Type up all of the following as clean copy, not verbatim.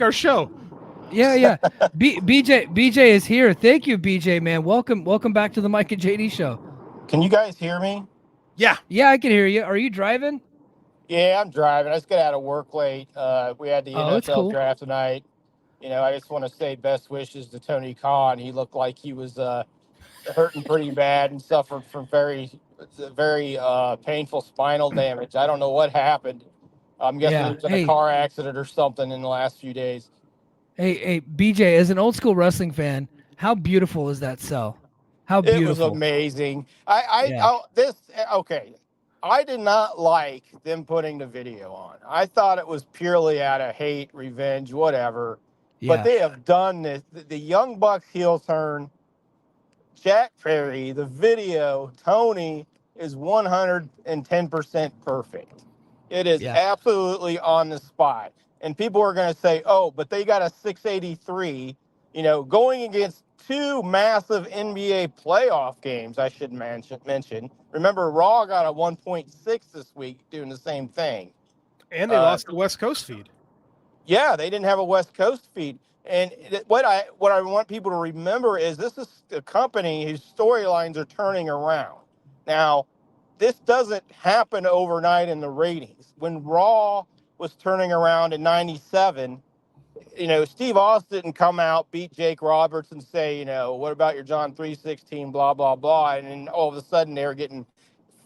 our show. Yeah. BJ is here. Thank you, BJ, man. Welcome back to the Mike and JD show. Can you guys hear me? Yeah. Yeah, I can hear you. Are you driving? Yeah, I'm driving. I just got out of work late. We had the Oh, it's NFL cool. draft tonight. I just want to say best wishes to Tony Khan. He looked like he was hurting pretty bad and suffered from very painful spinal damage. I don't know what happened. I'm guessing he Yeah. was in a car accident or something in the last few days. Hey, BJ, as an old school wrestling fan, how beautiful is that cell? How It was beautiful. amazing. Yeah. Okay. I did not like them putting the video on. I thought it was purely out of hate, revenge, whatever. But Yeah. they have done this. The Young Bucks heel turn, Jack Perry, the video, Tony is 110% perfect. It is Yeah. absolutely on the spot. And people are going to say, oh, but they got a 683, going against two massive NBA playoff games, I should mention. Remember, Raw got a 1.6 this week doing the same thing. And they lost the West Coast feed. Yeah, they didn't have a West Coast feed. And what I want people to remember is this is a company whose storylines are turning around. Now, this doesn't happen overnight in the ratings. When Raw was turning around in 97, Steve Austin didn't come out, beat Jake Roberts and say, what about your John 316, blah, blah, blah. And then all of a sudden they're getting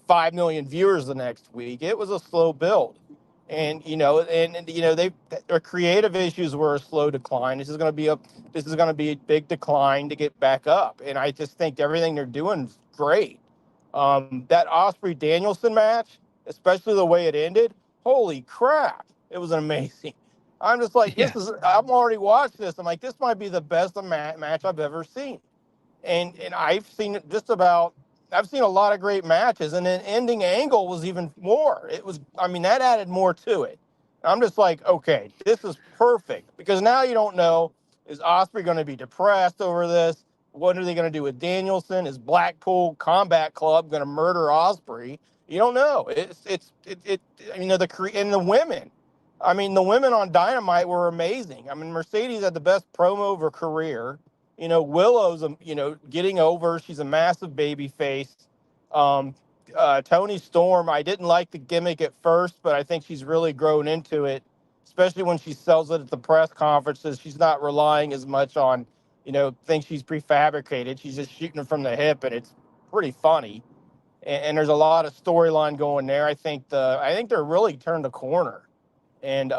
5 million viewers the next week. It was a slow build. And their creative issues were a slow decline. This is going to be a big decline to get back up. And I just think everything they're doing is great. That Osprey Danielson match, especially the way it ended, holy crap, it was amazing. I'm just like, Yeah. I'm already watched this. I'm like, this might be the best match I've ever seen. And I've seen a lot of great matches, and then ending angle was even more. That added more to it. I'm just like, okay, this is perfect, because now you don't know, is Osprey going to be depressed over this? What are they going to do with Danielson? Is Blackpool Combat Club going to murder Osprey? You don't know. And the women. The women on Dynamite were amazing. Mercedes had the best promo of her career. Willow's, getting over. She's a massive baby face. Tony Storm, I didn't like the gimmick at first, but I think she's really grown into it, especially when she sells it at the press conferences. She's not relying as much on, things she's prefabricated. She's just shooting it from the hip, and it's pretty funny. And there's a lot of storyline going there. I think they're really turned a corner. And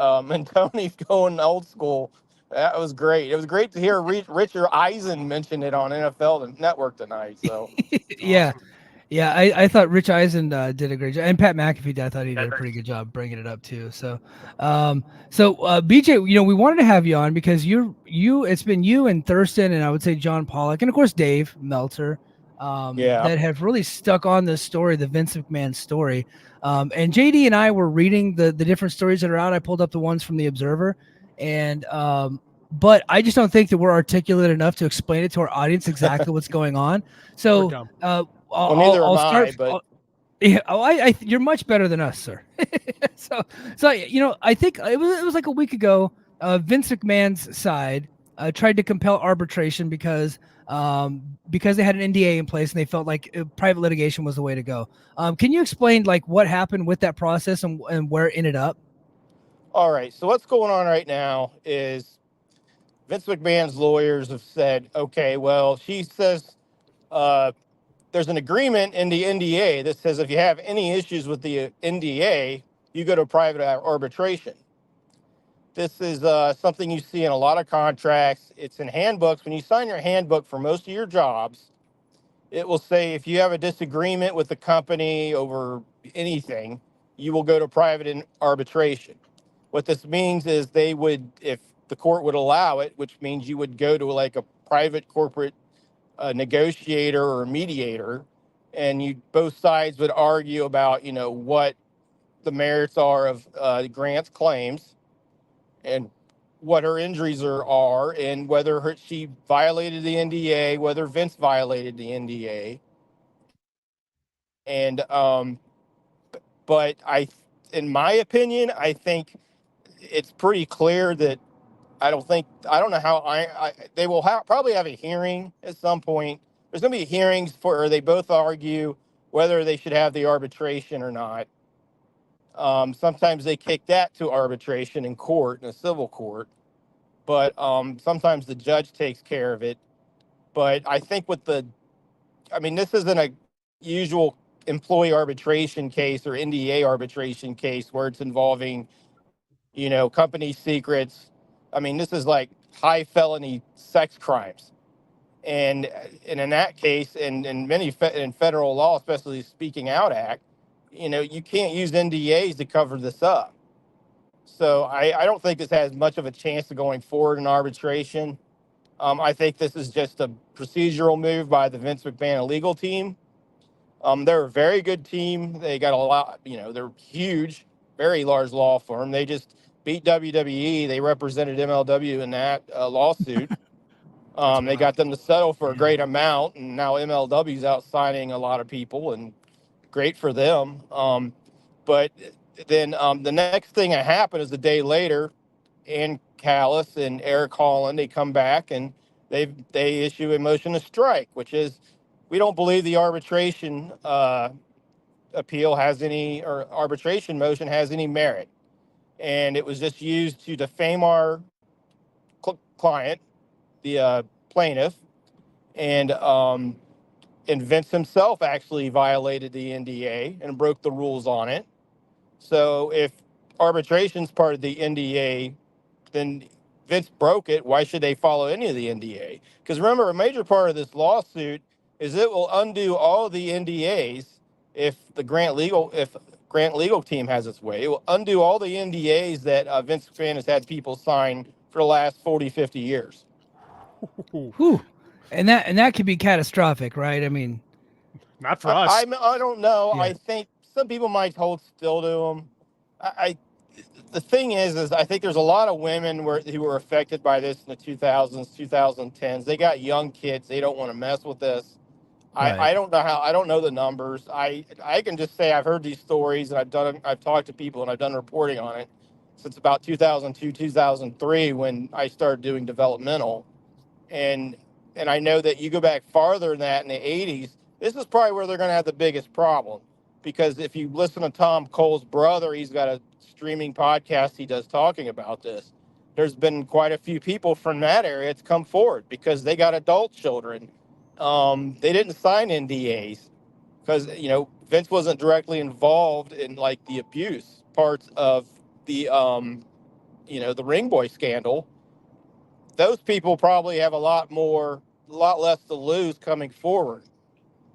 Tony's going old school. That was great. It was great to hear Richard Eisen mention it on NFL Network tonight. So Yeah. Awesome. Yeah, I thought Rich Eisen did a great job, and Pat McAfee, I thought he did a pretty good job bringing it up too. So, BJ, we wanted to have you on because it's been you and Thurston, and I would say John Pollock, and of course Dave Meltzer, yeah. that have really stuck on this story, the Vince McMahon story. And JD and I were reading the different stories that are out. I pulled up the ones from the Observer, and but I just don't think that we're articulate enough to explain it to our audience exactly what's going on. We're So. dumb. Well, neither am I'll start. I, but Yeah, you're much better than us, sir. so, I think it was like a week ago. Vince McMahon's side tried to compel arbitration because they had an NDA in place and they felt like private litigation was the way to go. Can you explain like what happened with that process and where it ended up? all right. So what's going on right now is Vince McMahon's lawyers have said, okay, well, she says uh, there's an agreement in the NDA that says if you have any issues with the NDA, you go to private arbitration. This is something you see in a lot of contracts. It's in handbooks. When you sign your handbook for most of your jobs, it will say if you have a disagreement with the company over anything, you will go to private arbitration. What this means is they would, if the court would allow it, which means you would go to like a private corporate negotiator or mediator, and both sides would argue about, what the merits are of Grant's claims and what her injuries are and whether she violated the NDA, whether Vince violated the NDA. And but in my opinion, I think it's pretty clear that I don't know how they will probably have a hearing at some point. There's going to be hearings where they both argue whether they should have the arbitration or not. Sometimes they kick that to arbitration in court, in a civil court, but sometimes the judge takes care of it. But I think this isn't a usual employee arbitration case or NDA arbitration case where it's involving, company secrets. This is like high felony sex crimes. And in that case, and in in federal law, especially the Speaking Out Act, you can't use NDAs to cover this up. So I don't think this has much of a chance of going forward in arbitration. I think this is just a procedural move by the Vince McMahon legal team. They're a very good team. They got a lot, they're huge, very large law firm. They just beat WWE. They represented MLW in that lawsuit. They got them to settle for a great amount, and now MLW's out signing a lot of people, and great for them. But then the next thing that happened is a day later, Ann Callis and Eric Holland, they come back and they issue a motion to strike, which is we don't believe the arbitration appeal has any, or arbitration motion has any merit. And it was just used to defame our client, the plaintiff, and Vince himself actually violated the NDA and broke the rules on it. So if arbitration's part of the NDA, then Vince broke it. Why should they follow any of the NDA? Because remember, a major part of this lawsuit is it will undo all the NDAs if Grant Legal team has its way. It will undo all the NDAs that Vince McMahon has had people sign for the last 40, 50 years. Whew. And that could be catastrophic, right? Not for us. I don't know. Yeah. I think some people might hold still to them. The thing is I think there's a lot of women who were affected by this in the 2000s, 2010s. They got young kids. They don't want to mess with this. Right. I don't know I don't know the numbers. I can just say I've heard these stories, and I've talked to people, and I've done reporting on it since about 2002, 2003, when I started doing developmental. And I know that you go back farther than that in the 80s, this is probably where they're going to have the biggest problem. Because if you listen to Tom Cole's brother, he's got a streaming podcast he does talking about this. There's been quite a few people from that area that's come forward because they got adult children. They didn't sign NDAs because, Vince wasn't directly involved in like the abuse parts of the, the Ring Boy scandal. Those people probably have a lot less to lose coming forward.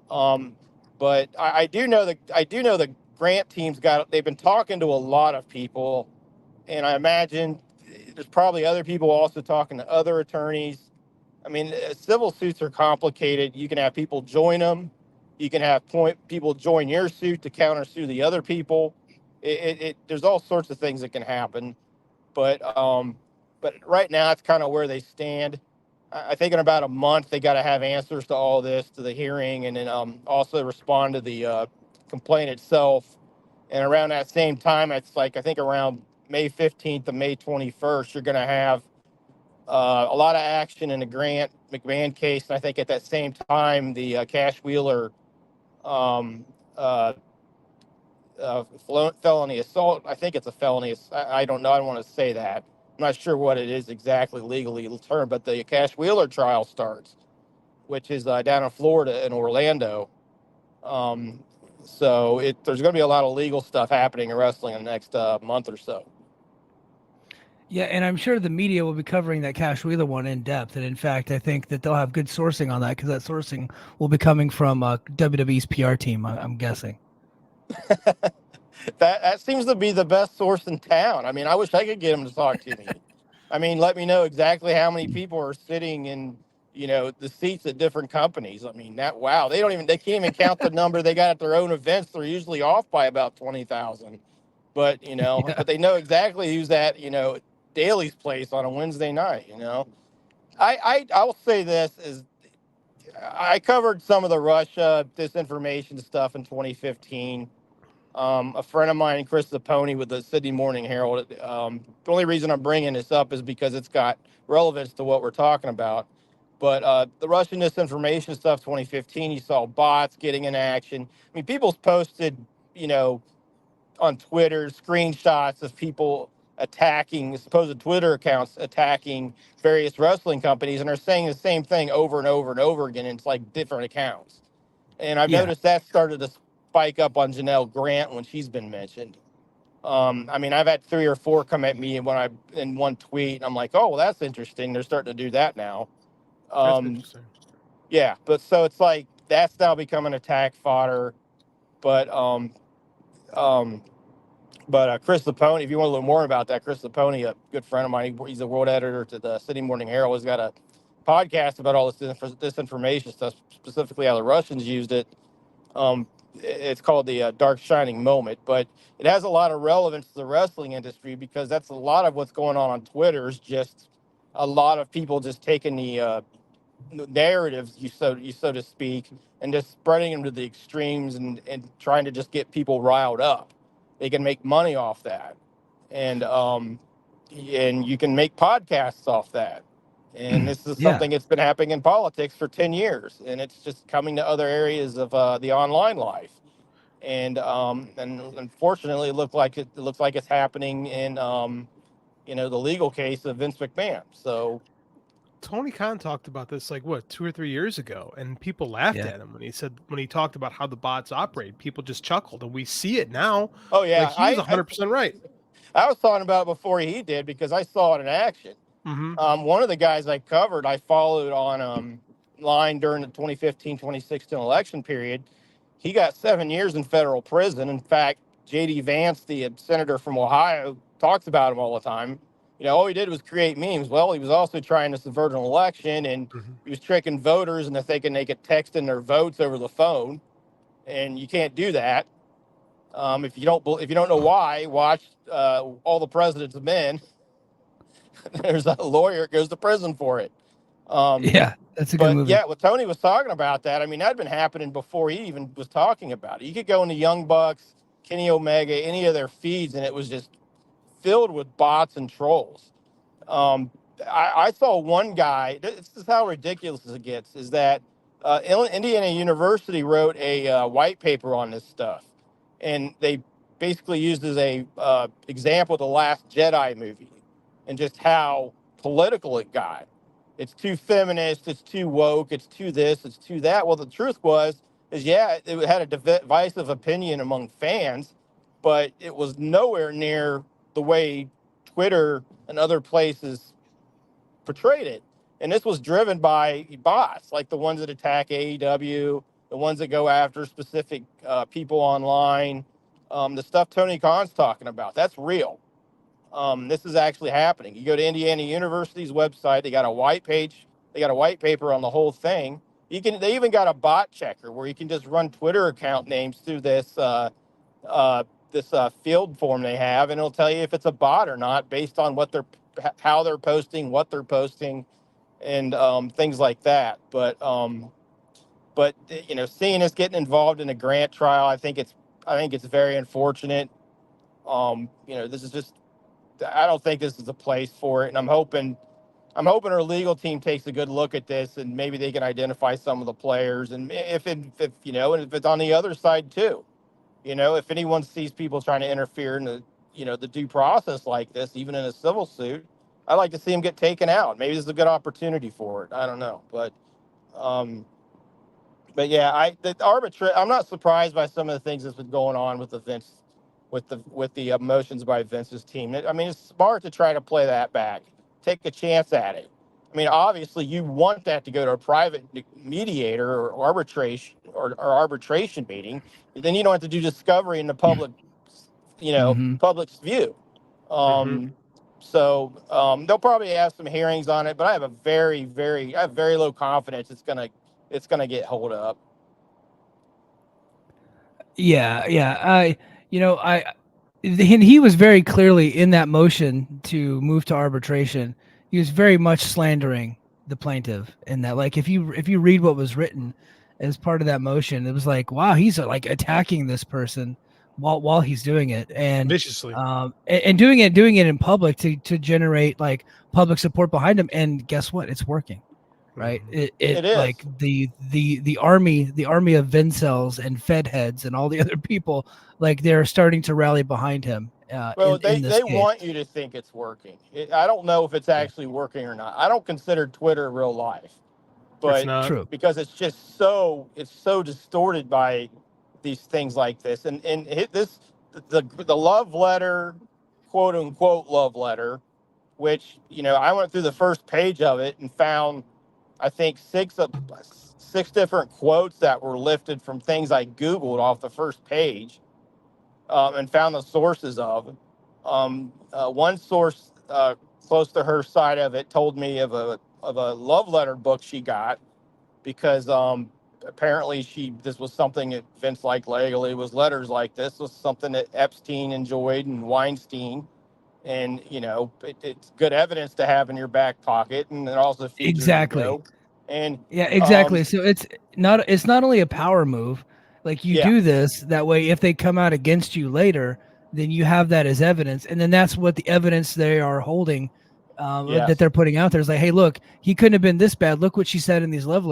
But I do know the grant team's they've been talking to a lot of people, and I imagine there's probably other people also talking to other attorneys. Civil suits are complicated. You can have people join them. You can have people join your suit to countersue the other people. There's all sorts of things that can happen. But right now, it's kind of where they stand. I think in about a month, they got to have answers to all this, to the hearing, and then also respond to the complaint itself. And around that same time, it's like, I think around May 15th to May 21st, you're going to have a lot of action in the Grant McMahon case. And I think at that same time, the Cash Wheeler felony assault, I think it's a felony. I don't know. I don't want to say that. I'm not sure what it is exactly legally termed, but the Cash Wheeler trial starts, which is down in Florida in Orlando. So there's going to be a lot of legal stuff happening in wrestling in the next month or so. Yeah, and I'm sure the media will be covering that Cash Wheeler one in depth. And in fact, I think that they'll have good sourcing on that because that sourcing will be coming from WWE's PR team, I'm guessing. That seems to be the best source in town. I wish I could get them to talk to me. Let me know exactly how many people are sitting in, the seats at different companies. Wow, they can't even count the number they got at their own events. They're usually off by about 20,000. But, Yeah. but they know exactly who's at, Daly's place on a Wednesday night, I will say this is I covered some of the Russia disinformation stuff in 2015. A friend of mine, Chris Zaponi, with the Sydney Morning Herald. The only reason I'm bringing this up is because it's got relevance to what we're talking about. But the Russian disinformation stuff, 2015, you saw bots getting in action. I mean, people's posted, on Twitter screenshots of people attacking supposed Twitter accounts attacking various wrestling companies, and are saying the same thing over and over and over again. And it's like different accounts. And I've noticed that started to spike up on Janelle Grant when she's been mentioned. I mean, I've had 3 or 4 come at me in one tweet, and I'm like, oh, well, that's interesting. They're starting to do that now. That's interesting. Yeah, but so it's like that's now becoming attack fodder. But Chris Lapone, if you want to learn more about that, Chris Lapone, a good friend of mine, he's a world editor to the Sydney Morning Herald, has got a podcast about all this disinformation stuff, specifically how the Russians used it. It's called the Dark Shining Moment, but it has a lot of relevance to the wrestling industry because that's a lot of what's going on Twitter is just a lot of people just taking the narratives, so to speak, and just spreading them to the extremes and trying to just get people riled up. They can make money off that, and you can make podcasts off that. And this is something that's been happening in politics for 10 years, and it's just coming to other areas of the online life. And unfortunately, it looks like it's happening in the legal case of Vince McMahon. So Tony Khan talked about this 2 or 3 years ago, and people laughed at him when he talked about how the bots operate. People just chuckled, and we see it now. Oh yeah, he was 100% right. I was talking about it before he did because I saw it in action. Mm-hmm. One of the guys I covered, I followed on line during the 2015-2016 election period. He got 7 years in federal prison. In fact, J.D. Vance, the senator from Ohio, talks about him all the time. All he did was create memes. Well, he was also trying to subvert an election, and he was tricking voters into thinking they could text in their votes over the phone, and you can't do that. If you don't know why, watch All the President's Men. There's a lawyer that goes to prison for it. That's a good movie. Yeah, what Tony was talking about that, I mean, that'd been happening before he even was talking about it. You could go into Young Bucks, Kenny Omega, any of their feeds, and it was just filled with bots and trolls. I saw one guy, this is how ridiculous it gets, is that Indiana University wrote a white paper on this stuff. And they basically used as a example the Last Jedi movie and just how political it got. It's too feminist, it's too woke, it's too this, it's too that. Well, the truth is it had a divisive opinion among fans, but it was nowhere near the way Twitter and other places portrayed it. And this was driven by bots, like the ones that attack AEW, the ones that go after specific people online. The stuff Tony Khan's talking about, that's real. This is actually happening. You go to Indiana University's website, they got a white page, they got a white paper on the whole thing. They even got a bot checker where you can just run Twitter account names through this field form they have, and it'll tell you if it's a bot or not based on how they're posting, what they're posting, and things like that. But seeing us getting involved in a grant trial, I think it's very unfortunate. This is just, I don't think this is a place for it, and I'm hoping our legal team takes a good look at this, and maybe they can identify some of the players, and if it's on the other side too. If anyone sees people trying to interfere in the due process like this, even in a civil suit, I'd like to see them get taken out. Maybe this is a good opportunity for it. I don't know, but yeah, I'm not surprised by some of the things that's been going on with the Vince, with the emotions by Vince's team. I mean, it's smart to try to play that back, take a chance at it. I mean, obviously, you want that to go to a private mediator or arbitration meeting. Then you don't have to do discovery in the public, public's view. So they'll probably have some hearings on it, but I have very low confidence it's gonna get hold up. He was very clearly in that motion to move to arbitration. He was very much slandering the plaintiff in that, like, if you read what was written as part of that motion, it was like, wow, he's like attacking this person while he's doing it, and viciously. and doing it in public to generate like public support behind him. And guess what? It's working, right? Mhm. It Like is. the army of Vincels and Fed heads and all the other people, like they're starting to rally behind him Well, in this they case. want you to think it's working. I don't know if it's Yeah, actually working or not. I don't consider Twitter real life, It's but not. true. because it's so distorted by these things like this, and this the love letter, quote unquote love letter, which I went through the first page of it and found I think six different quotes that were lifted from things I Googled off the first page, and found the sources of. One source close to her side of it told me of a love letter book she got because apparently this was something that Vince liked legally, was letters like this was something that Epstein enjoyed and Weinstein, and it's good evidence to have in your back pocket, and it also feeds your Exactly. ego. And Yeah, um, exactly. So it's not only a power move, like you yeah, do this that way if they come out against you later, then you have that as evidence, and then that's what the evidence they are holding that yes, they're putting out there is like, hey, look, he couldn't have been this bad. Look what she said in these love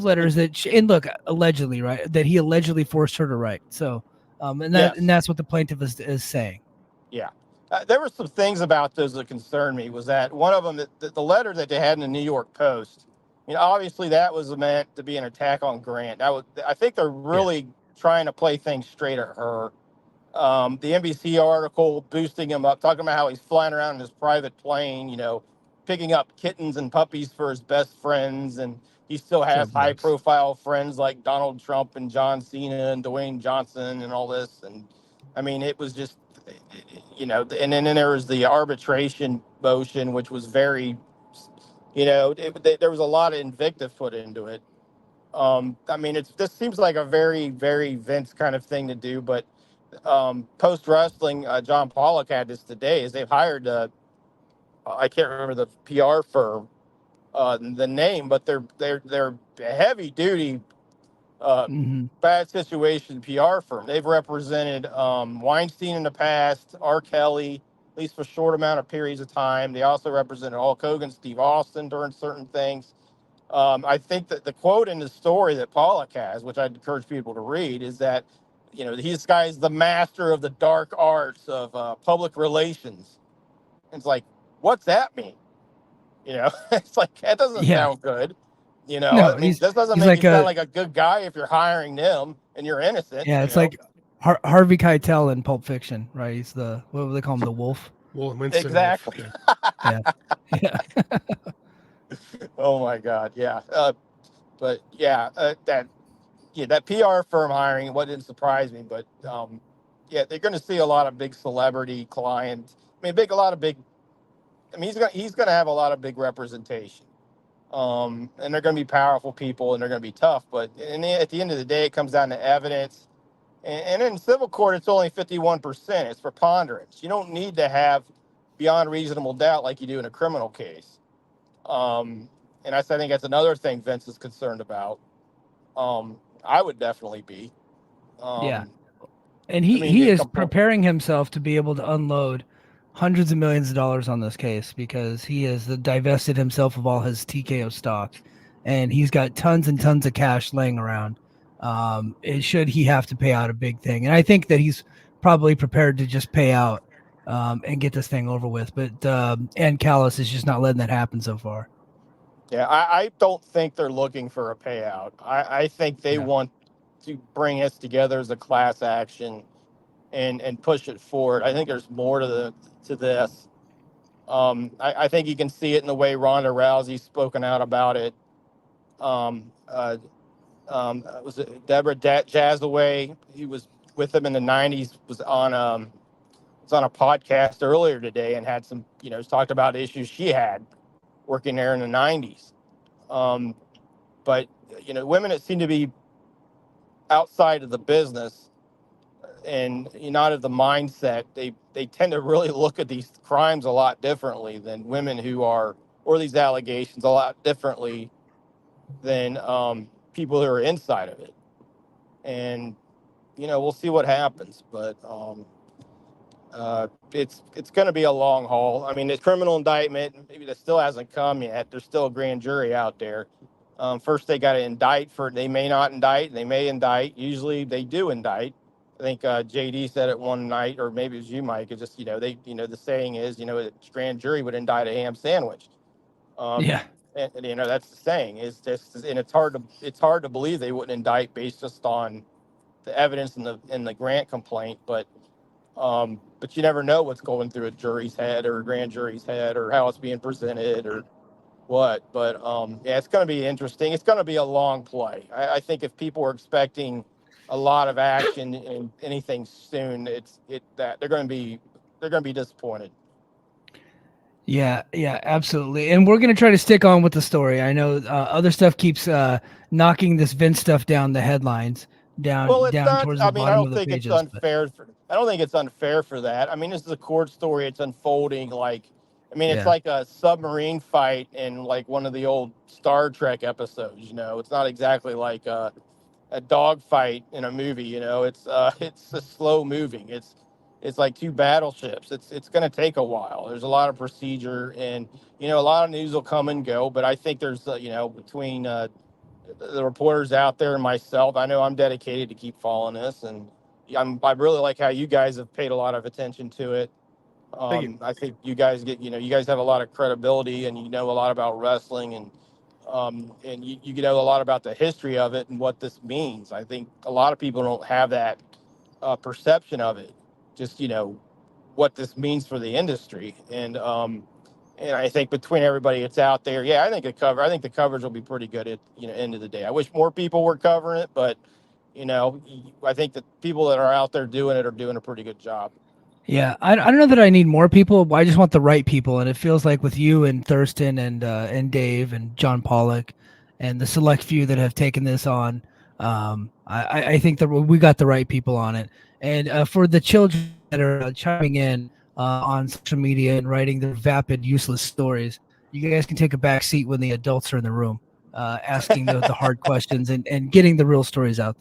and letters and look, allegedly, right, that he allegedly forced her to write. So and yes. that's what the plaintiff is saying. Yeah. There were some things about those that concerned me. Was that one of them, the letter that they had in the New York Post? Obviously that was meant to be an attack on Grant. I think they're Yeah. really trying to play things straight at her. The NBC article boosting him up, talking about how he's flying around in his private plane, picking up kittens and puppies for his best friends, and he still So has high gross. profile friends like Donald Trump and John Cena and Dwayne Johnson and all this. And I mean, it was just, and then there was the arbitration motion, which was very, there was a lot of invective put into it. I mean, this seems like a very, very Vince kind of thing to do, but post wrestling, John Pollock had this today. Is they've hired I can't remember the PR firm, the name, but they're a heavy duty, uh, Hmm. bad situation PR firm. They've represented Weinstein in the past, R. Kelly, at least for short amount of periods of time. They also represented Hulk Hogan, Steve Austin during certain things. I think that the quote in the story that Pollock has, which I'd encourage people to read, is that this guy is the master of the dark arts of public relations. And it's like, what's that mean? It's like that doesn't Yeah. sound good. No, I mean, this doesn't he's make you like sound a like a good guy if you're hiring them and you're innocent. yeah. It's like Harvey Keitel in Pulp Fiction, right? He's the what do they call him, the wolf? Well, Winston Wolf. Exactly. Yeah. Yeah, yeah. Oh my God. Yeah. But yeah, that PR firm hiring, what didn't surprise me, but yeah, they're going to see a lot of big celebrity clients. I mean, a lot of big. I mean, he's gonna have a lot of big representation. And they're going to be powerful people, and they're going to be tough. But at the end of the day, it comes down to evidence. And in civil court, it's only 51%. It's preponderance. You don't need to have beyond reasonable doubt like you do in a criminal case. And I think that's another thing Vince is concerned about. I would definitely be. Yeah. Um, And I mean, he is preparing himself to be able to unload hundreds of millions of dollars on this case because he has divested himself of all his TKO stock, and he's got tons and tons of cash laying around. Should he have to pay out a big thing, and I think that he's probably prepared to just pay out and get this thing over with. But and Callis is just not letting that happen so far. yeah, I don't think they're looking for a payout. I think they Yeah. want to bring us together as a class action and push it forward. I think there's more to this. I think you can see it in the way Ronda Rousey's spoken out about it. Um, uh, was it Deborah Jazzaway? He was with him in the '90s. Was on a podcast earlier today and had some, talked about issues she had working there in the '90s. Um, but women that seem to be outside of the business and not of the mindset, they tend to really look at these crimes a lot differently than women who are, or these allegations a lot differently than people who are inside of it. And we'll see what happens. But it's going to be a long haul. I mean, the criminal indictment maybe that still hasn't come yet. There's still a grand jury out there. First, they got to indict. They may not indict. They may indict. Usually, they do indict. I think JD said it one night, or maybe it was you, Mike. It's just the saying is a grand jury would indict a ham sandwich. Yeah. And that's the saying. Is just, and it's hard to believe they wouldn't indict based just on the evidence in the Grant complaint, but you never know what's going through a jury's head or a grand jury's head or how it's being presented or what. But yeah, it's going to be interesting. It's going to be a long play. I think if people are expecting a lot of action and anything soon, that they're going to be disappointed. Yeah, absolutely. And we're going to try to stick on with the story. I know other stuff keeps knocking this Vince stuff down the headlines, down towards the bottom of the pages. I don't think it's unfair for that. I mean, this is a court story. It's unfolding it's like a submarine fight in like one of the old Star Trek episodes. It's not exactly like a dog fight in a movie. It's a slow moving. It's like two battleships. It's going to take a while. There's a lot of procedure, and a lot of news will come and go. But I think there's between the reporters out there and myself, I know I'm dedicated to keep following this, and I really like how you guys have paid a lot of attention to it. I think you guys you guys have a lot of credibility, and a lot about wrestling, and you know a lot about the history of it and what this means. I think a lot of people don't have that perception of it. Just what this means for the industry, and I think between everybody that's out there, I think the coverage will be pretty good at end of the day. I wish more people were covering it, but I think that people that are out there doing it are doing a pretty good job. Yeah, I don't know that I need more people. I just want the right people, and it feels like with you and Thurston and Dave and John Pollock and the select few that have taken this on, I think that we got the right people on it. And for the children that are chiming in on social media and writing their vapid, useless stories, you guys can take a back seat when the adults are in the room, asking the hard questions and getting the real stories out there.